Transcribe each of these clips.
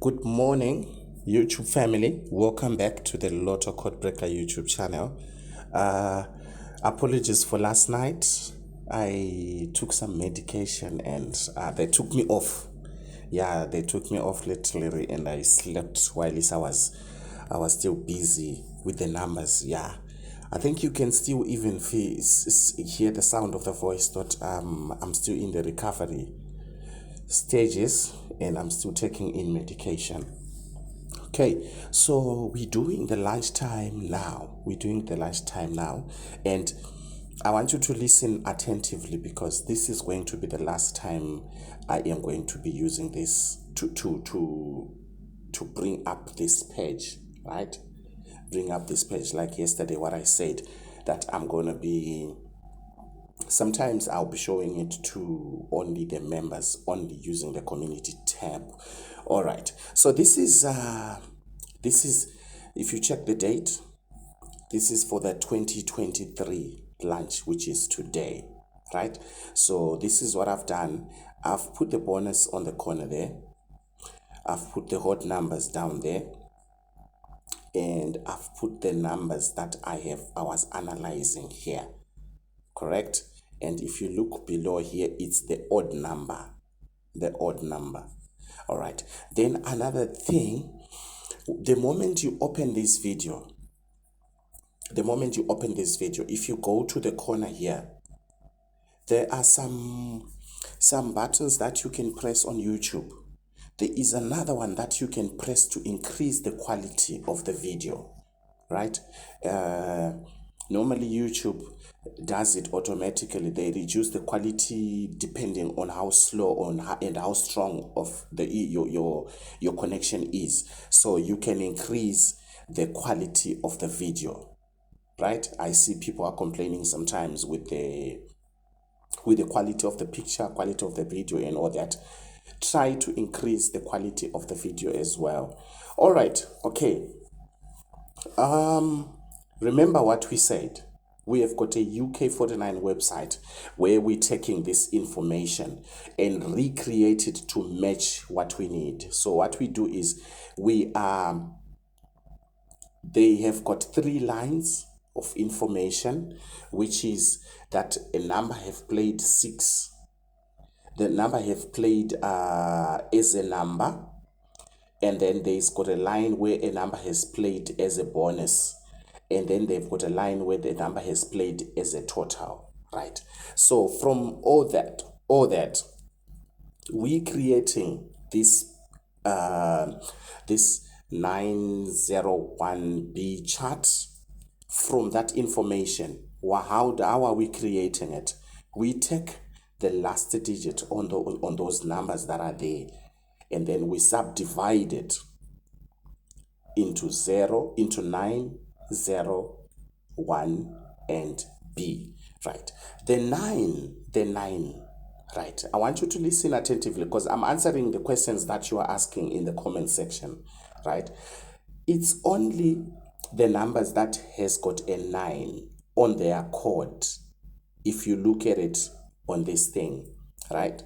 Good morning, YouTube family. Welcome back to the Lotto Code Breaker YouTube channel. Apologies for last night. I took some medication and they took me off. Yeah, they took me off literally, and I slept while I was still busy with the numbers. Yeah, I think you can still even hear the sound of the voice. That I'm still in the recovery stages and I'm still taking in medication. Okay, so we're doing the lunchtime now. And I want you to listen attentively because this is going to be the last time I am going to be using this to bring up this page, right? Bring up this page like yesterday, what I said that I'm going to be. Sometimes I'll be showing it to only the members, only using the community tab. All right. So this is if you check the date, this is for the 2023 lunch, which is today, right? So this is what I've done. I've put the bonus on the corner there. I've put the hot numbers down there. And I've put the numbers that I was analyzing here. Correct? And if you look below here, it's the odd number. All right. Then another thing, the moment you open this video, if you go to the corner here, there are some buttons that you can press on YouTube. There is another one that you can press to increase the quality of the video, right? Normally YouTube does it automatically. They reduce the quality depending on how slow and how strong of the your connection is. So you can increase the quality of the video, right? I see people are complaining sometimes with the quality of the picture, quality of the video and all that. Try to increase the quality of the video as well. All right, okay. Remember what we said. We have got a UK49 website where we're taking this information and recreate it to match what we need. So what we do is they have got 3 lines of information, which is that a number have played 6. The number have played as a number, and then there's got a line where a number has played as a bonus, and then they've got a line where the number has played as a total, right? So from all that we creating this 901B chart from that information. How are we creating it? We take the last digit on those numbers that are there, and then we subdivide it into 9, 0, 1, and B, right? The nine, right? I want you to listen attentively because I'm answering the questions that you are asking in the comment section, right? It's only the numbers that has got a 9 on their code. If you look at it on this thing, right?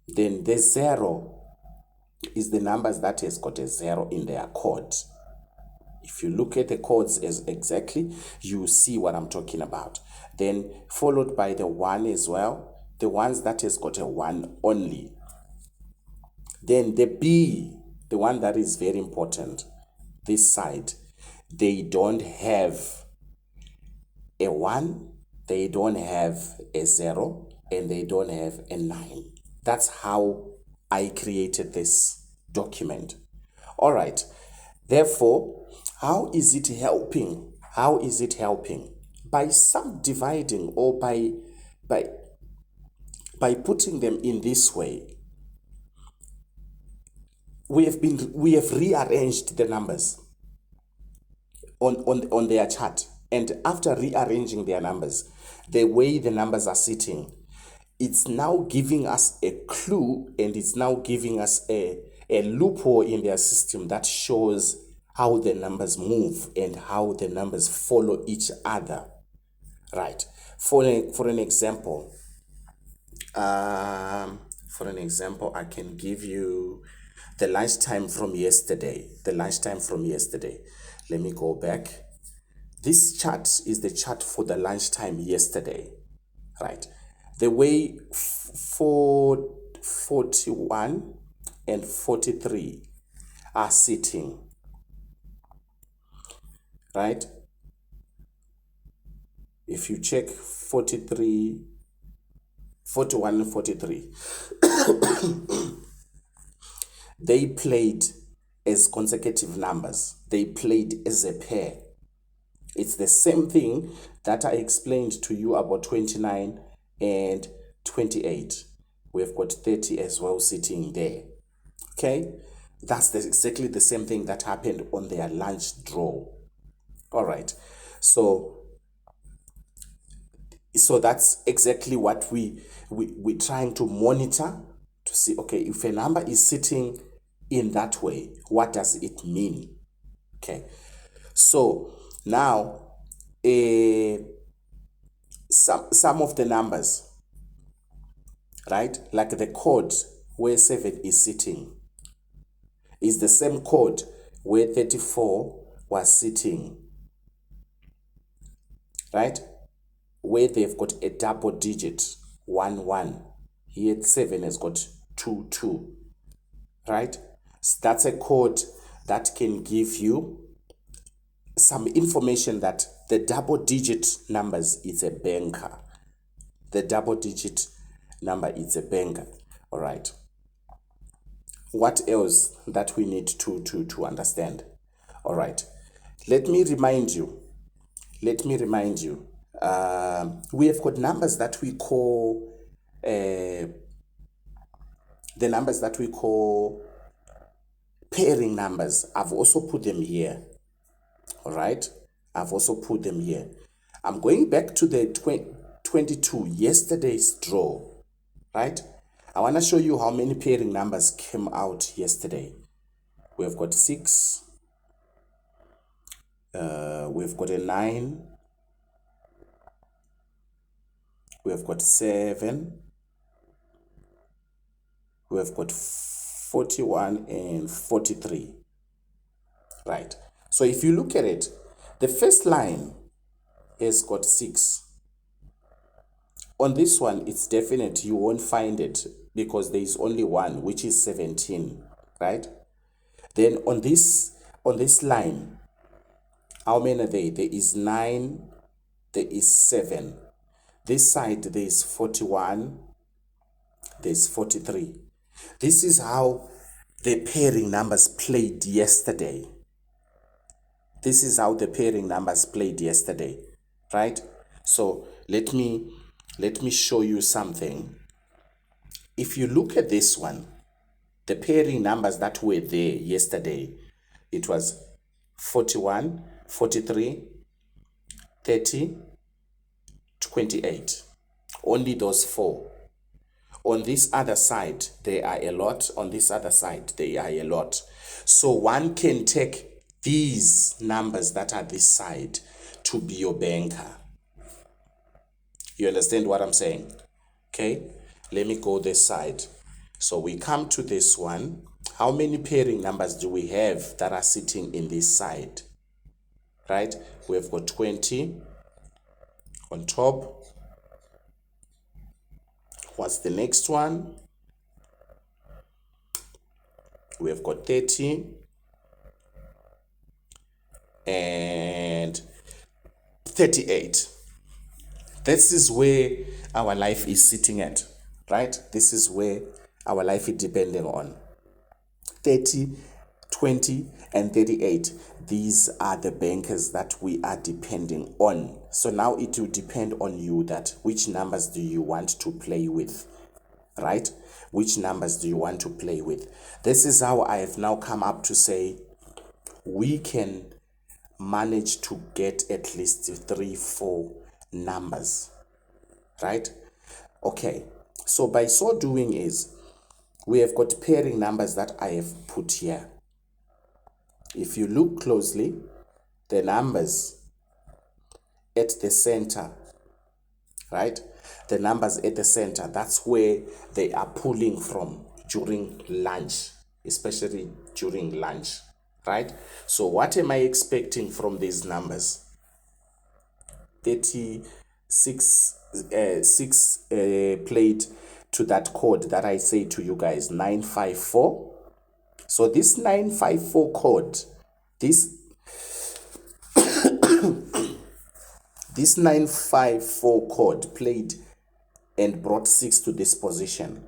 Then the 0 is the numbers that has got a 0 in their code. If you look at the codes as exactly, you see what I'm talking about. Then followed by the 1 as well, the ones that has got a 1 only. Then the B, the one that is very important, this side, they don't have a 1, they don't have a 0, and they don't have a 9. That's how I created this document. All right. Therefore, how is it helping? By subdividing or by putting them in this way. We have rearranged the numbers on their chart, and after rearranging their numbers, the way the numbers are sitting, it's now giving us a clue, and it's now giving us a loophole in their system that shows how the numbers move and how the numbers follow each other, right? For an example, I can give you The lunchtime from yesterday. The lunchtime from yesterday. Let me go back. This chart is the chart for the lunchtime yesterday, right? The way 41 and 43 are sitting, right? If you check 43, 41 and 43, they played as consecutive numbers. They played as a pair. It's the same thing that I explained to you about 29 and 28. We've got 30 as well sitting there. Okay? That's exactly the same thing that happened on their lunch draw. All right. So that's exactly what we're trying to monitor to see, okay, if a number is sitting in that way, what does it mean? Okay. So now, some of the numbers, right? Like the code where 7 is sitting is the same code where 34 was sitting, right? Where they've got a double digit, 1 1. Here 7 has got 2 2, right? So that's a code that can give you some information that the double digit numbers is a banker. The double digit number is a banker. All right. What else that we need to understand? All right. Let me remind you. We have got numbers that we call the numbers that we call pairing numbers. I've also put them here. All right. I've also put them here. I'm going back to the 22, yesterday's draw, right? I want to show you how many pairing numbers came out yesterday. We've got 6, we've got a 9, we've got 7, we've got 41 and 43, right? So if you look at it, the first line has got 6. On this one, it's definite you won't find it because there is only one, which is 17, right? Then on this line, how many are there? There is 9, there is 7. This side, there is 41, there's 43. This is how the pairing numbers played yesterday. This is how the pairing numbers played yesterday, right? So let me show you something. If you look at this one, the pairing numbers that were there yesterday, it was 41, 43, 30, 28. Only those 4. On this other side, there are a lot. On this other side, there are a lot. So one can take these numbers that are this side to be your banker. You understand what I'm saying? Okay, let me go this side. So we come to this one. How many pairing numbers do we have that are sitting in this side? Right? We've got 20 on top. What's the next one? We've got 30 and 38. This is where our life is sitting at, right? This is where our life is depending on. 30, 20, and 38. These are the bankers that we are depending on. So now it will depend on you that which numbers do you want to play with, right? Which numbers do you want to play with? This is how I have now come up to say we can manage to get at least 3-4 numbers, right? Okay, so by so doing is we have got pairing numbers that I have put here. If you look closely, the numbers at the center, right? The numbers at the center, that's where they are pulling from during lunch especially during lunch, right? So what am I expecting from these numbers? 36 6 played to that code that I say to you guys, 954. So this 954 code, this 954 code played and brought 6 to this position.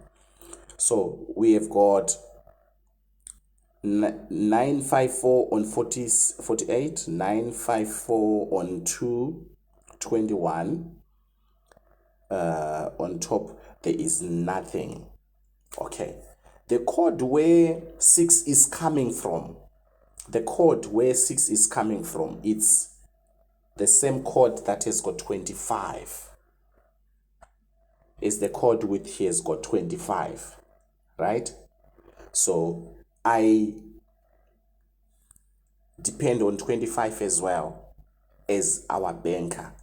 So we have got 954 on 48, 954 on 221. On top there is nothing. Okay, the code where 6 is coming from, it's the same code that has got 25. Is the code with here has got 25, right? So I depend on 25 as well as our banker,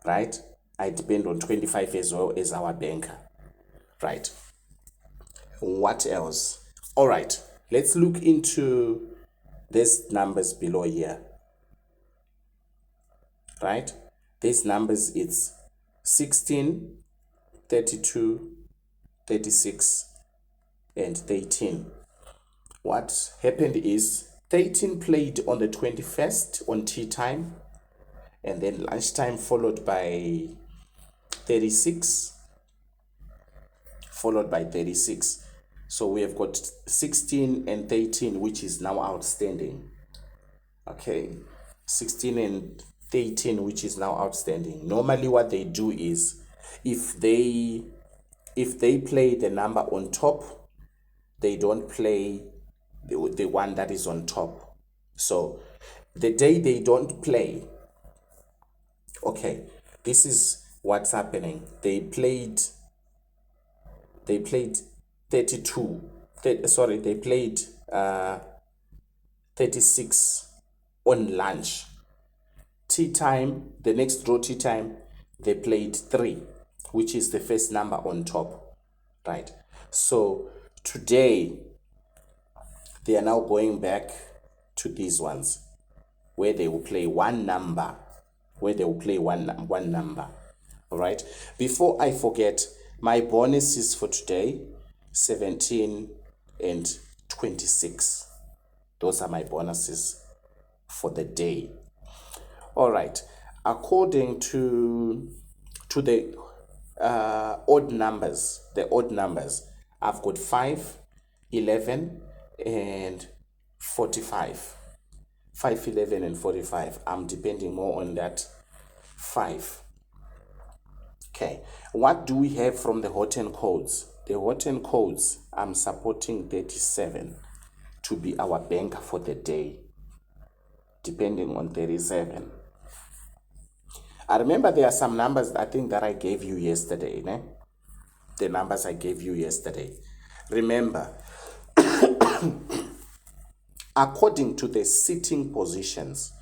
right? I depend on 25 as well as our banker, right? What else? All right, let's look into these numbers below here, right? These numbers, it's 16, 32, 36, and 13. What happened is 13 played on the 21st on tea time, and then lunchtime followed by 36, So we have got 16 and 13, which is now outstanding. Okay, 16 and 13, which is now outstanding. Normally what they do is, if they play the number on top, they don't play the one that is on top. So the day they don't play, okay, this is what's happening. They played 32, they played 36 on lunch. Tea time, the next draw tea time, they played 3, which is the first number on top, right? So today they are now going back to these ones where they will play one number, one number. All right, before I forget, my bonuses for today, 17 and 26. Those are my bonuses for the day. All right, according to the odd numbers, I've got 5, 11, and 45. 5, 11, and 45. I'm depending more on that 5. Okay, what do we have from the Horton codes? The Horton codes, I'm supporting 37 to be our banker for the day, depending on 37. I remember there are some numbers I think that I gave you yesterday, né? The numbers I gave you yesterday. Remember, according to the sitting positions,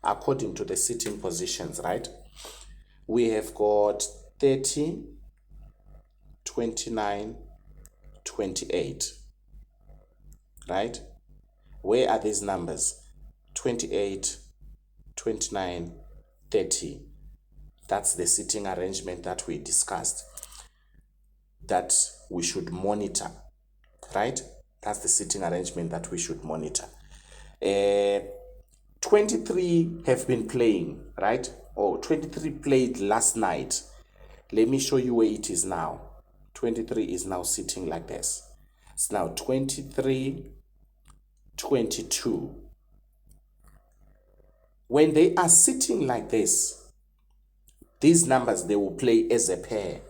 right? We have got 30, 29, 28, right? Where are these numbers? 28, 29, 30. That's the sitting arrangement that we discussed, that we should monitor, right? That's the sitting arrangement that we should monitor. 23 have been playing, right? 23 played last night. Let me show you where it is now. 23 is now sitting like this. It's now 23, 22. When they are sitting like this, these numbers, they will play as a pair.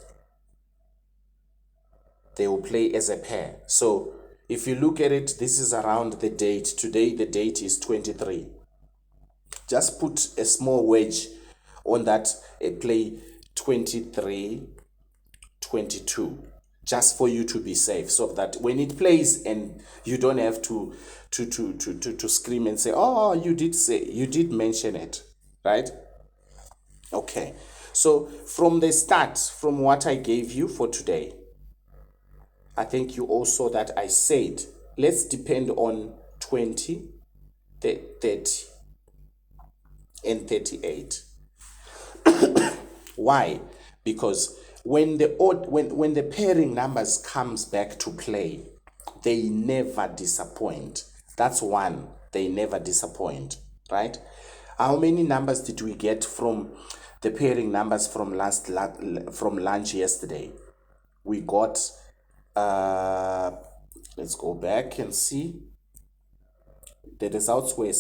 So if you look at it, this is around the date. Today, the date is 23. Just put a small wedge on that, play 23, 22, just for you to be safe, so that when it plays and you don't have to scream and say, oh, you did mention it, right? Okay, so from the start, from what I gave you for today, I think you all saw that I said let's depend on 20, 30, and 38. Why? Because when the pairing numbers comes back to play, they never disappoint. That's one. They never disappoint, right? How many numbers did we get from the pairing numbers from from lunch yesterday? We got let's go back and see. The results were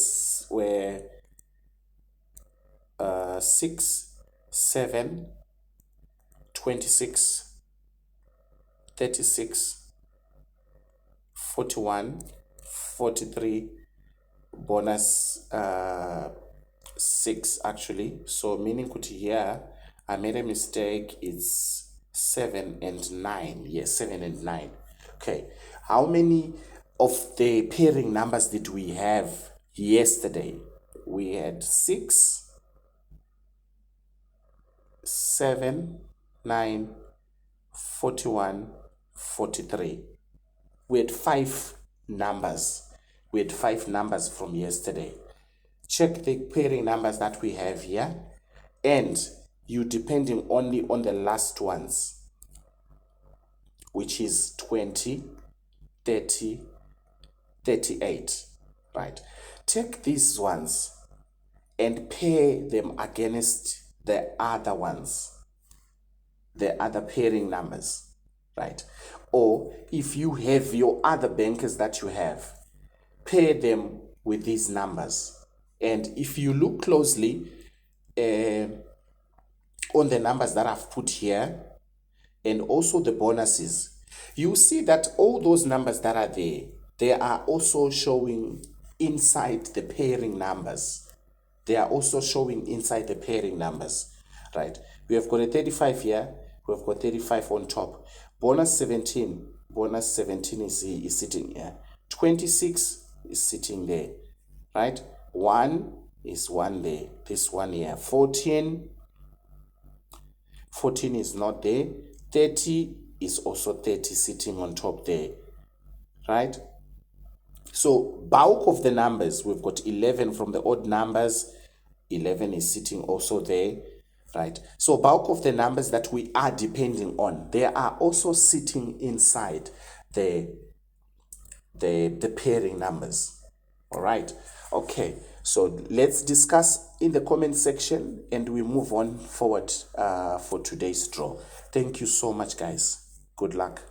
6, 7, 26, 36, 41, 43, bonus 6 actually. So meaning kuti here I made a mistake. It's 7 and 9. Yes, 7 and 9. Okay, how many of the pairing numbers did we have yesterday? We had 6, 7, 9, 41, 43. We had 5 numbers. We had 5 numbers from yesterday. Check the pairing numbers that we have here, and you depending only on the last ones, which is 20, 30, 38, right? Take these ones and pair them against the other ones, the other pairing numbers, right? Or if you have your other bankers that you have, pair them with these numbers. And if you look closely on the numbers that I've put here, and also the bonuses, you see that all those numbers that are there, they are also showing inside the pairing numbers. They are also showing inside the pairing numbers, right? We have got a 35 here. We have got 35 on top. Bonus 17 is sitting here. 26 is sitting there, right? 1 is 1 there. This one here. 14 is not there. 30 is also 30 sitting on top there, right? So bulk of the numbers, we've got 11 from the odd numbers. 11 is sitting also there, right? So bulk of the numbers that we are depending on, they are also sitting inside the pairing numbers. All right. Okay. So let's discuss in the comment section, and we move on forward for today's draw. Thank you so much, guys. Good luck.